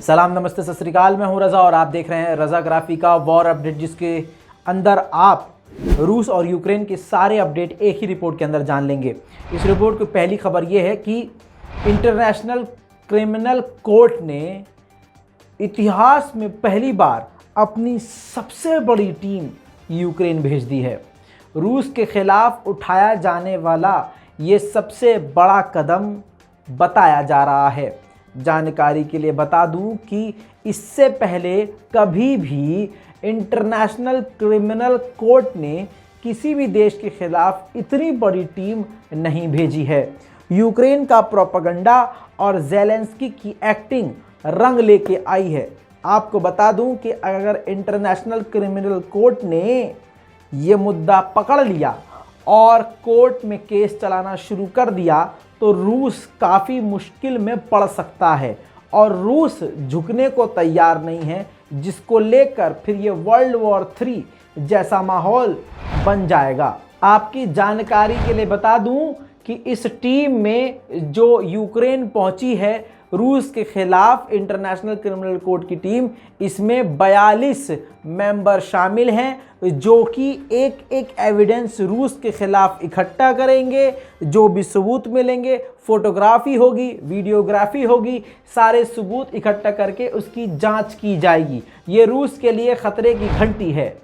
सलाम नमस्ते सत श्री अकाल। मैं हूं रज़ा और आप देख रहे हैं रज़ा ग्राफी का वॉर अपडेट, जिसके अंदर आप रूस और यूक्रेन के सारे अपडेट एक ही रिपोर्ट के अंदर जान लेंगे। इस रिपोर्ट की पहली खबर यह है कि इंटरनेशनल क्रिमिनल कोर्ट ने इतिहास में पहली बार अपनी सबसे बड़ी टीम यूक्रेन भेज दी है। रूस के खिलाफ उठाया जाने वाला ये सबसे बड़ा कदम बताया जा रहा है। जानकारी के लिए बता दूं कि इससे पहले कभी भी इंटरनेशनल क्रिमिनल कोर्ट ने किसी भी देश के खिलाफ इतनी बड़ी टीम नहीं भेजी है। यूक्रेन का प्रोपेगेंडा और ज़ेलेंस्की की एक्टिंग रंग लेके आई है। आपको बता दूं कि अगर इंटरनेशनल क्रिमिनल कोर्ट ने ये मुद्दा पकड़ लिया और कोर्ट में केस चलाना शुरू कर दिया तो रूस काफ़ी मुश्किल में पड़ सकता है और रूस झुकने को तैयार नहीं है, जिसको लेकर फिर ये वर्ल्ड वॉर 3 जैसा माहौल बन जाएगा। आपकी जानकारी के लिए बता दूं कि इस टीम में जो यूक्रेन पहुंची है रूस के खिलाफ इंटरनेशनल क्रिमिनल कोर्ट की टीम, इसमें 42 मेंबर शामिल हैं जो कि एक एक एविडेंस रूस के खिलाफ इकट्ठा करेंगे। जो भी सबूत मिलेंगे, फोटोग्राफी होगी, वीडियोग्राफी होगी, सारे सबूत इकट्ठा करके उसकी जांच की जाएगी। ये रूस के लिए खतरे की घंटी है।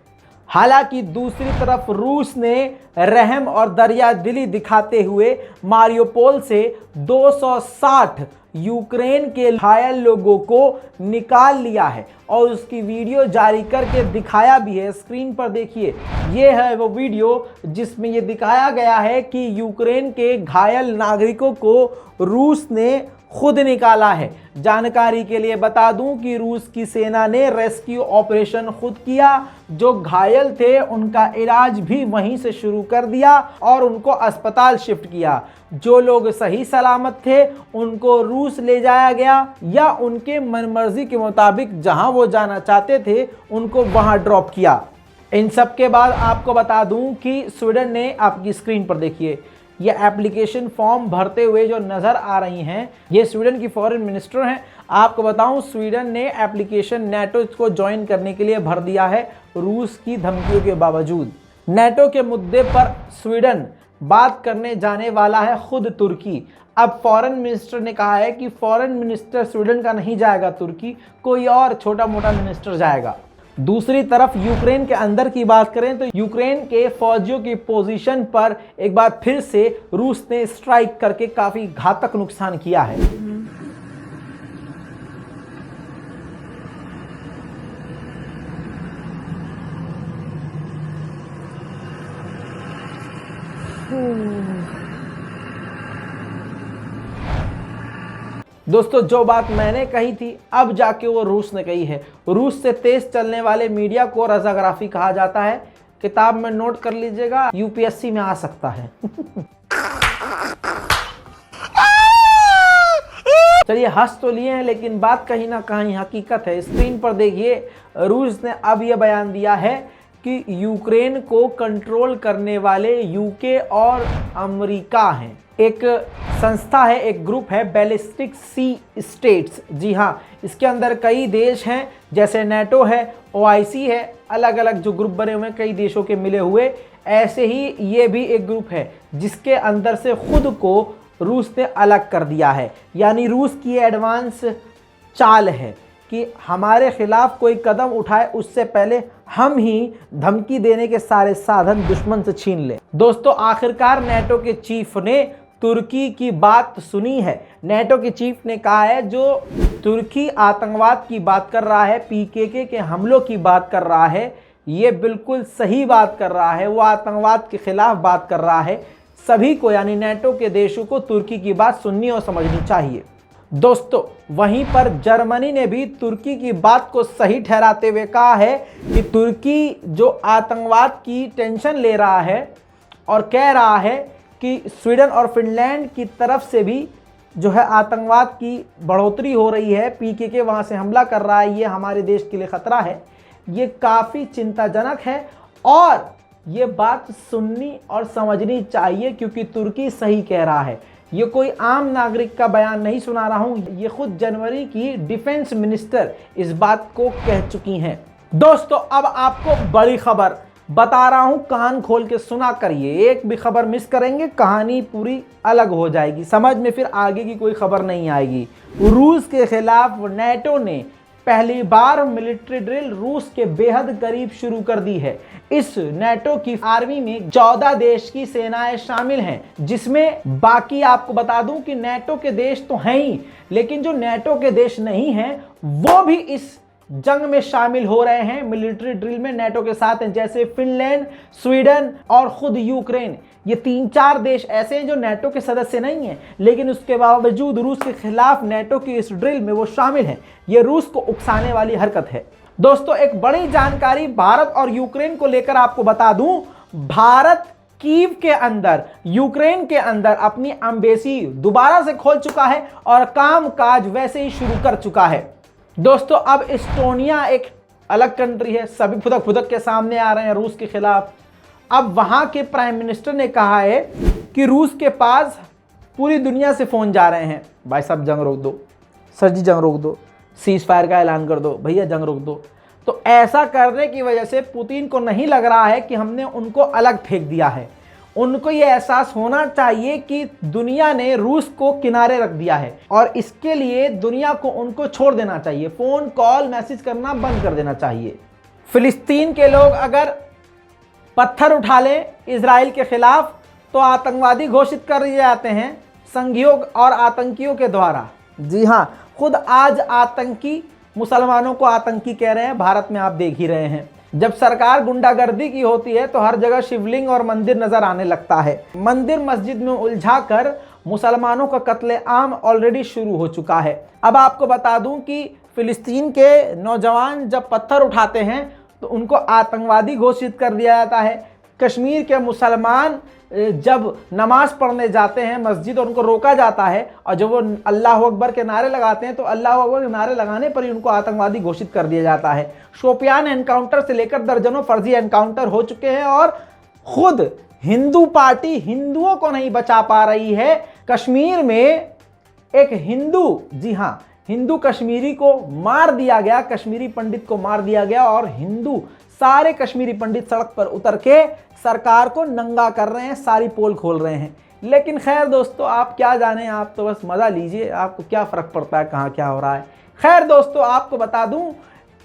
हालांकि दूसरी तरफ रूस ने रहम और दरिया दिली दिखाते हुए मारियोपोल से 260 यूक्रेन के घायल लोगों को निकाल लिया है और उसकी वीडियो जारी करके दिखाया भी है। स्क्रीन पर देखिए, ये है वो वीडियो जिसमें ये दिखाया गया है कि यूक्रेन के घायल नागरिकों को रूस ने खुद निकाला है। जानकारी के लिए बता दूं कि रूस की सेना ने रेस्क्यू ऑपरेशन खुद किया। जो घायल थे उनका इलाज भी वहीं से शुरू कर दिया और उनको अस्पताल शिफ्ट किया। जो लोग सही सलामत थे उनको रूस ले जाया गया या उनके मनमर्जी के मुताबिक जहां वो जाना चाहते थे उनको वहां ड्रॉप किया। इन सब के बाद आपको बता दूं कि स्वीडन ने, आपकी स्क्रीन पर देखिए, ये एप्लीकेशन फॉर्म भरते हुए जो नज़र आ रही हैं, ये स्वीडन की फॉरेन मिनिस्टर हैं। आपको बताऊं, स्वीडन ने एप्लीकेशन नेटो को ज्वाइन करने के लिए भर दिया है रूस की धमकियों के बावजूद। नेटो के मुद्दे पर स्वीडन बात करने जाने वाला है खुद तुर्की। अब फॉरेन मिनिस्टर ने कहा है कि फॉरेन मिनिस्टर स्वीडन का नहीं जाएगा तुर्की, कोई और छोटा मोटा मिनिस्टर जाएगा। दूसरी तरफ यूक्रेन के अंदर की बात करें तो यूक्रेन के फौजियों की पोजीशन पर एक बार फिर से रूस ने स्ट्राइक करके काफी घातक नुकसान किया है। दोस्तों, जो बात मैंने कही थी अब जाके वो रूस ने कही है। रूस से तेज चलने वाले मीडिया को रज़ाग्राफी कहा जाता है। किताब में नोट कर लीजिएगा, यूपीएससी में आ सकता है। चलिए, हंस तो लिए हैं लेकिन बात कहीं ना कहीं हकीकत है। स्क्रीन पर देखिए, रूस ने अब यह बयान दिया है कि यूक्रेन को कंट्रोल करने वाले यूके और अमेरिका हैं। एक संस्था है, एक ग्रुप है, बैलिस्टिक सी स्टेट्स। जी हाँ, इसके अंदर कई देश हैं, जैसे नेटो है, ओआईसी है, अलग अलग जो ग्रुप बने हुए हैं कई देशों के मिले हुए। ऐसे ही ये भी एक ग्रुप है जिसके अंदर से खुद को रूस ने अलग कर दिया है। यानी रूस की एडवांस चाल है कि हमारे खिलाफ कोई कदम उठाए उससे पहले हम ही धमकी देने के सारे साधन दुश्मन से छीन लें। दोस्तों, आखिरकार नेटो के चीफ ने तुर्की की बात सुनी है। नेटो के चीफ ने कहा है जो तुर्की आतंकवाद की बात कर रहा है, पीकेके के हमलों की बात कर रहा है, ये बिल्कुल सही बात कर रहा है। वो आतंकवाद के खिलाफ बात कर रहा है। सभी को, यानी नेटो के देशों को तुर्की की बात सुननी और समझनी चाहिए। दोस्तों, वहीं पर जर्मनी ने भी तुर्की की बात को सही ठहराते हुए कहा है कि तुर्की जो आतंकवाद की टेंशन ले रहा है और कह रहा है कि स्वीडन और फिनलैंड की तरफ से भी जो है आतंकवाद की बढ़ोतरी हो रही है, पीकेके वहाँ से हमला कर रहा है, ये हमारे देश के लिए ख़तरा है। ये काफ़ी चिंताजनक है और ये बात सुननी और समझनी चाहिए, क्योंकि तुर्की सही कह रहा है। ये कोई आम नागरिक का बयान नहीं सुना रहा हूं, ये खुद जनवरी की डिफेंस मिनिस्टर इस बात को कह चुकी हैं। दोस्तों अब आपको बड़ी खबर बता रहा हूं, कान खोल के सुना करिए, एक भी खबर मिस करेंगे कहानी पूरी अलग हो जाएगी, समझ में फिर आगे की कोई खबर नहीं आएगी। रूस के खिलाफ नेटो ने पहली बार मिलिट्री ड्रिल रूस के बेहद करीब शुरू कर दी है। इस नेटो की आर्मी में 14 देश की सेनाएं शामिल हैं, जिसमें बाकी आपको बता दूं कि नेटो के देश तो हैं ही, लेकिन जो नेटो के देश नहीं हैं वो भी इस जंग में शामिल हो रहे हैं, मिलिट्री ड्रिल में नेटो के साथ हैं, जैसे फिनलैंड, स्वीडन और खुद यूक्रेन। ये 3-4 देश ऐसे हैं जो नेटो के सदस्य नहीं हैं, लेकिन उसके बावजूद रूस के खिलाफ नेटो की इस ड्रिल में वो शामिल हैं। ये रूस को उकसाने वाली हरकत है। दोस्तों एक बड़ी जानकारी भारत और यूक्रेन को लेकर आपको बता दूं, भारत कीव के अंदर यूक्रेन के अंदर अपनी एम्बेसी दोबारा से खोल चुका है और कामकाज वैसे ही शुरू कर चुका है। दोस्तों अब एस्टोनिया एक अलग कंट्री है, सभी फुदक फुदक के सामने आ रहे हैं रूस के खिलाफ। अब वहां के प्राइम मिनिस्टर ने कहा है कि रूस के पास पूरी दुनिया से फोन जा रहे हैं, भाई साहब जंग रोक दो, सर जी जंग रोक दो, सीज फायर का ऐलान कर दो, भैया जंग रोक दो। तो ऐसा करने की वजह से पुतिन को नहीं लग रहा है कि हमने उनको अलग फेंक दिया है। उनको ये एहसास होना चाहिए कि दुनिया ने रूस को किनारे रख दिया है और इसके लिए दुनिया को उनको छोड़ देना चाहिए, फ़ोन कॉल मैसेज करना बंद कर देना चाहिए। फिलिस्तीन के लोग अगर पत्थर उठा लें इजराइल के खिलाफ तो आतंकवादी घोषित कर दिए जाते हैं संघियों और आतंकियों के द्वारा। जी हाँ, खुद आज आतंकी मुसलमानों को आतंकी कह रहे हैं, भारत में आप देख ही रहे हैं। जब सरकार गुंडागर्दी की होती है तो हर जगह शिवलिंग और मंदिर नजर आने लगता है। मंदिर मस्जिद में उलझाकर मुसलमानों का कत्लेआम ऑलरेडी शुरू हो चुका है। अब आपको बता दूं कि फिलिस्तीन के नौजवान जब पत्थर उठाते हैं तो उनको आतंकवादी घोषित कर दिया जाता है। कश्मीर के मुसलमान जब नमाज पढ़ने जाते हैं मस्जिद और उनको रोका जाता है और जब वो अल्लाह अकबर के नारे लगाते हैं तो अल्लाह अकबर के नारे लगाने पर ही उनको आतंकवादी घोषित कर दिया जाता है। शोपियान एनकाउंटर से लेकर दर्जनों फर्जी एनकाउंटर हो चुके हैं और खुद हिंदू पार्टी हिंदुओं को नहीं बचा पा रही है। कश्मीर में एक हिंदू, जी हाँ, हिंदू कश्मीरी को मार दिया गया, कश्मीरी पंडित को मार दिया गया और हिंदू सारे कश्मीरी पंडित सड़क पर उतर के सरकार को नंगा कर रहे हैं, सारी पोल खोल रहे हैं। लेकिन खैर दोस्तों आप क्या जाने, आप तो बस मज़ा लीजिए, आपको क्या फ़र्क पड़ता है कहाँ क्या हो रहा है। खैर दोस्तों आपको बता दूं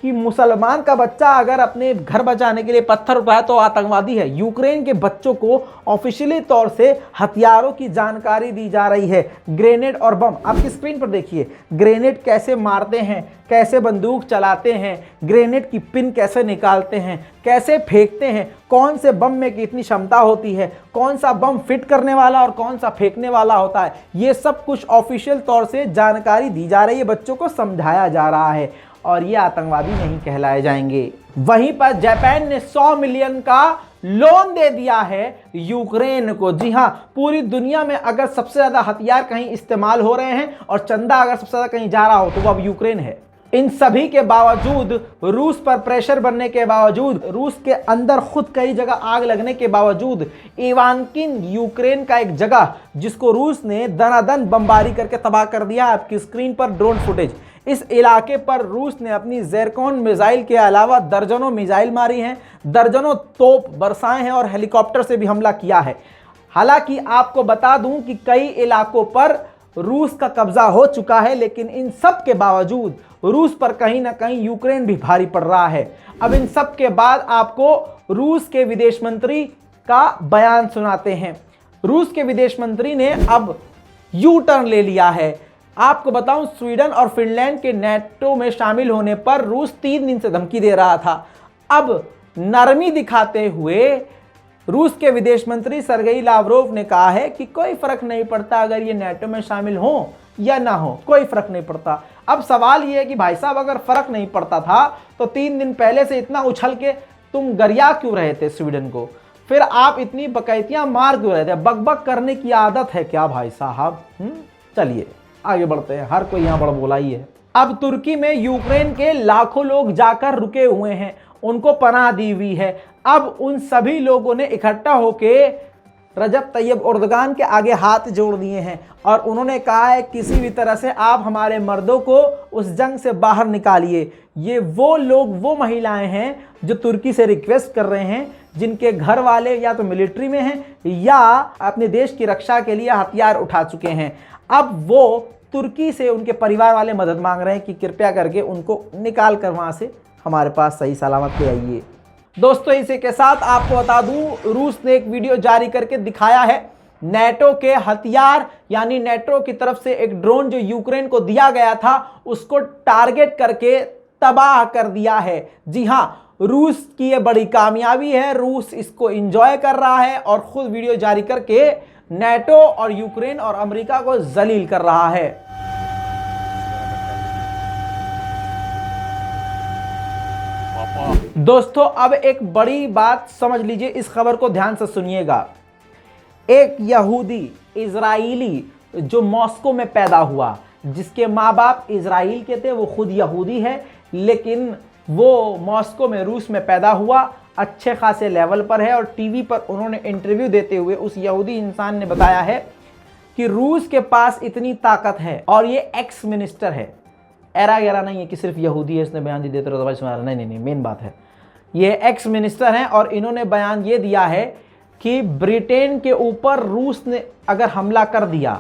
कि मुसलमान का बच्चा अगर अपने घर बचाने के लिए पत्थर उठाए तो आतंकवादी है। यूक्रेन के बच्चों को ऑफिशियली तौर से हथियारों की जानकारी दी जा रही है, ग्रेनेड और बम। आपकी स्क्रीन पर देखिए ग्रेनेड कैसे मारते हैं, कैसे बंदूक चलाते हैं, ग्रेनेड की पिन कैसे निकालते हैं, कैसे फेंकते हैं, कौन से बम में कितनी क्षमता होती है, कौन सा बम फिट करने वाला और कौन सा फेंकने वाला होता है, ये सब कुछ ऑफिशियल तौर से जानकारी दी जा रही है, बच्चों को समझाया जा रहा है और ये आतंकवादी नहीं कहलाए जाएंगे। वहीं पर जापान ने 100 मिलियन का लोन दे दिया है यूक्रेन को। जी हाँ, पूरी दुनिया में अगर सबसे ज़्यादा हथियार कहीं इस्तेमाल हो रहे हैं और चंदा अगर सबसे ज़्यादा कहीं जा रहा हो तो वो अब यूक्रेन है। इन सभी के बावजूद, रूस पर प्रेशर बनने के बावजूद, रूस के अंदर खुद कई जगह आग लगने के बावजूद, इवानकिन यूक्रेन का एक जगह जिसको रूस ने दनादन बमबारी करके तबाह कर दिया। आपकी स्क्रीन पर ड्रोन फुटेज, इस इलाके पर रूस ने अपनी ज़ेरकॉन मिसाइल के अलावा दर्जनों मिसाइल मारी हैं, दर्जनों तोप बरसाए हैं और हेलीकॉप्टर से भी हमला किया है। हालांकि आपको बता दूं कि कई इलाकों पर रूस का कब्जा हो चुका है, लेकिन इन सब के बावजूद रूस पर कहीं ना कहीं यूक्रेन भी भारी पड़ रहा है। अब इन सब के बाद आपको रूस के विदेश मंत्री का बयान सुनाते हैं। रूस के विदेश मंत्री ने अब यू टर्न ले लिया है। आपको बताऊं, स्वीडन और फिनलैंड के नेटो में शामिल होने पर रूस 3 दिन से धमकी दे रहा था। अब नरमी दिखाते हुए रूस के विदेश मंत्री सर्गेई लावरोव ने कहा है कि कोई फर्क नहीं पड़ता अगर ये नेटो में शामिल हो या ना हो, कोई फर्क नहीं पड़ता। अब सवाल ये है कि भाई साहब अगर फर्क नहीं पड़ता था तो 3 दिन पहले से इतना उछल के तुम गरिया क्यों रहे थे स्वीडन को, फिर आप इतनी बकैतियां मार क्यों रहे थे? बकबक करने की आदत है क्या भाई साहब? चलिए आगे बढ़ते हैं, हर कोई यहाँ बड़ा बोला ही है। अब तुर्की में यूक्रेन के लाखों लोग जाकर रुके हुए हैं, उनको पनाह दी हुई है। अब उन सभी लोगों ने इकट्ठा होके रजब तैयब एर्दोगान के आगे हाथ जोड़ दिए हैं और उन्होंने कहा है किसी भी तरह से आप हमारे मर्दों को उस जंग से बाहर निकालिए। ये वो लोग, वो महिलाएं हैं जो तुर्की से रिक्वेस्ट कर रहे हैं, जिनके घर वाले या तो मिलिट्री में हैं या अपने देश की रक्षा के लिए हथियार उठा चुके हैं। अब वो तुर्की से उनके परिवार वाले मदद मांग रहे हैं कि कृपया करके उनको निकाल कर वहाँ से हमारे पास सही सलामत ले आइए। दोस्तों, इसी के साथ आपको बता दूं, रूस ने एक वीडियो जारी करके दिखाया है नेटो के हथियार, यानी नेटो की तरफ से एक ड्रोन जो यूक्रेन को दिया गया था उसको टारगेट करके तबाह कर दिया है। जी हां, रूस की यह बड़ी कामयाबी है। रूस इसको एंजॉय कर रहा है और खुद वीडियो जारी करके नेटो और यूक्रेन और अमेरिका को जलील कर रहा है। दोस्तों, अब एक बड़ी बात समझ लीजिए, इस खबर को ध्यान से सुनिएगा। एक यहूदी इजरायली जो मॉस्को में पैदा हुआ, जिसके माँ बाप इजराइल के थे, वो खुद यहूदी है, लेकिन वो मॉस्को में रूस में पैदा हुआ, अच्छे खासे लेवल पर है और टीवी पर उन्होंने इंटरव्यू देते हुए उस यहूदी इंसान ने बताया है कि रूस के पास इतनी ताकत है और ये एक्स मिनिस्टर है। एरा गैरा नहीं है कि सिर्फ यहूदी है इसने बयान दे देते रहो तो नहीं, मेन बात है ये एक्स मिनिस्टर हैं और इन्होंने बयान ये दिया है कि ब्रिटेन के ऊपर रूस ने अगर हमला कर दिया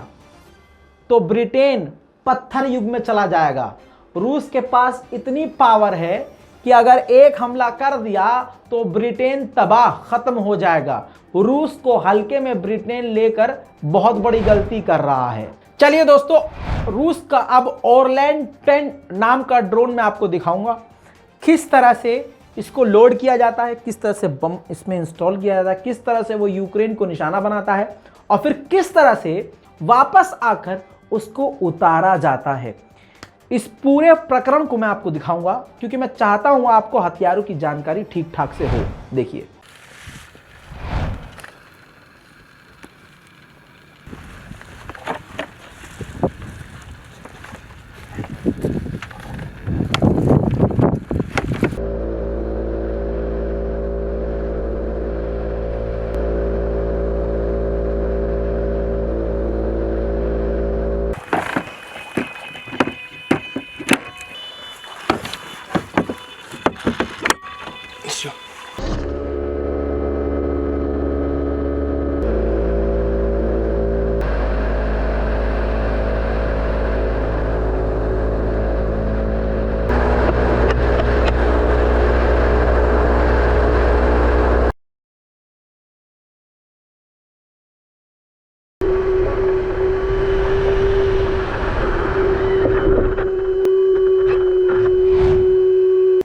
तो ब्रिटेन पत्थर युग में चला जाएगा। रूस के पास इतनी पावर है कि अगर एक हमला कर दिया तो ब्रिटेन तबाह खत्म हो जाएगा। रूस को हल्के में ब्रिटेन लेकर बहुत बड़ी गलती कर रहा है। चलिए दोस्तों, रूस का अब ओरलैंड 10 नाम का ड्रोन मैं आपको दिखाऊंगा, किस तरह से इसको लोड किया जाता है, किस तरह से बम इसमें इंस्टॉल किया जाता है, किस तरह से वो यूक्रेन को निशाना बनाता है और फिर किस तरह से वापस आकर उसको उतारा जाता है। इस पूरे प्रकरण को मैं आपको दिखाऊंगा क्योंकि मैं चाहता हूं आपको हथियारों की जानकारी ठीक ठाक से हो। देखिए,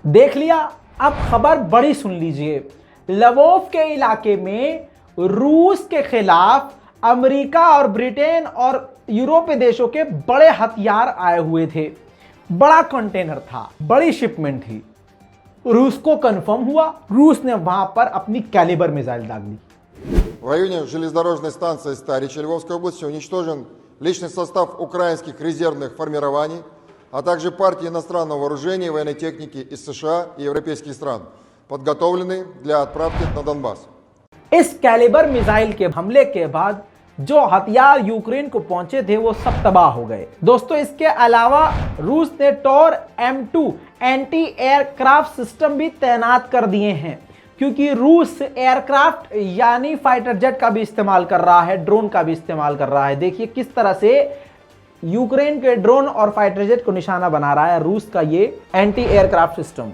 देख लिया। अब खबर बड़ी सुन लीजिए। लवोव के इलाके में रूस के खिलाफ अमेरिका और ब्रिटेन और यूरोपीय देशों के बड़े हथियार आए हुए थे। बड़ा कंटेनर था, बड़ी शिपमेंट थी। रूस को कंफर्म हुआ, रूस ने वहां पर अपनी कैलिबर मिसाइल दाग दी। В районе железнодорожной станции Старичи Львовской области уничтожен личный состав украинских резервных формирований, а также партии иностранного вооружения и военной техники из США и европейских стран, подготовленные для отправки на Донбасс. इस कैलिबर मिसाइल के हमले के बाद जो हथियार यूक्रेन को पहुंचे थे वो सब तबाह हो गए। दोस्तों, इसके अलावा रूस ने Tor M2 anti aircraft system भी तैनात कर दिए हैं, क्योंकि रूस एयरक्राफ्ट यानी फाइटर जेट का भी इस्तेमाल कर रहा है, ड्रोन का भी इस्तेमाल कर रहा है। देखिए किस तरह से यूक्रेन के ड्रोन और फाइटर जेट को निशाना बना रहा है रूस का ये एंटी एयरक्राफ्ट सिस्टम।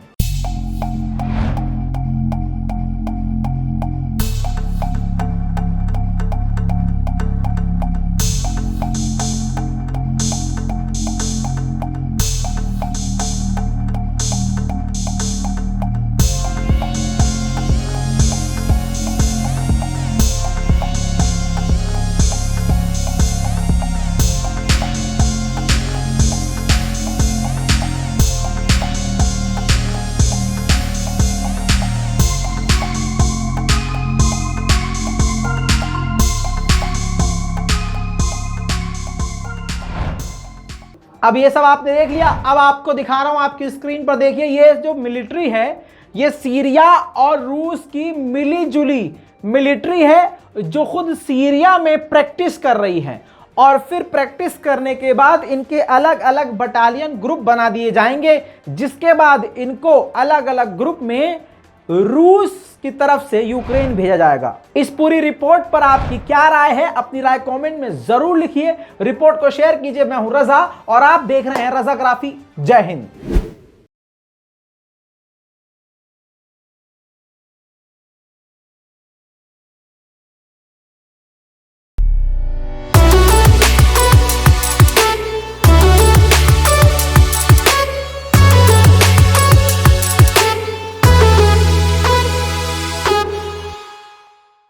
अब ये सब आपने देख लिया। अब आपको दिखा रहा हूं, आपकी स्क्रीन पर देखिए, ये जो मिलिट्री है ये सीरिया और रूस की मिली जुली मिलिट्री है जो खुद सीरिया में प्रैक्टिस कर रही हैं, और फिर प्रैक्टिस करने के बाद इनके अलग अलग बटालियन ग्रुप बना दिए जाएंगे, जिसके बाद इनको अलग अलग ग्रुप में रूस की तरफ से यूक्रेन भेजा जाएगा। इस पूरी रिपोर्ट पर आपकी क्या राय है? अपनी राय कमेंट में जरूर लिखिए। रिपोर्ट को शेयर कीजिए। मैं हूं रजा और आप देख रहे हैं रजाग्राफी। जय हिंद।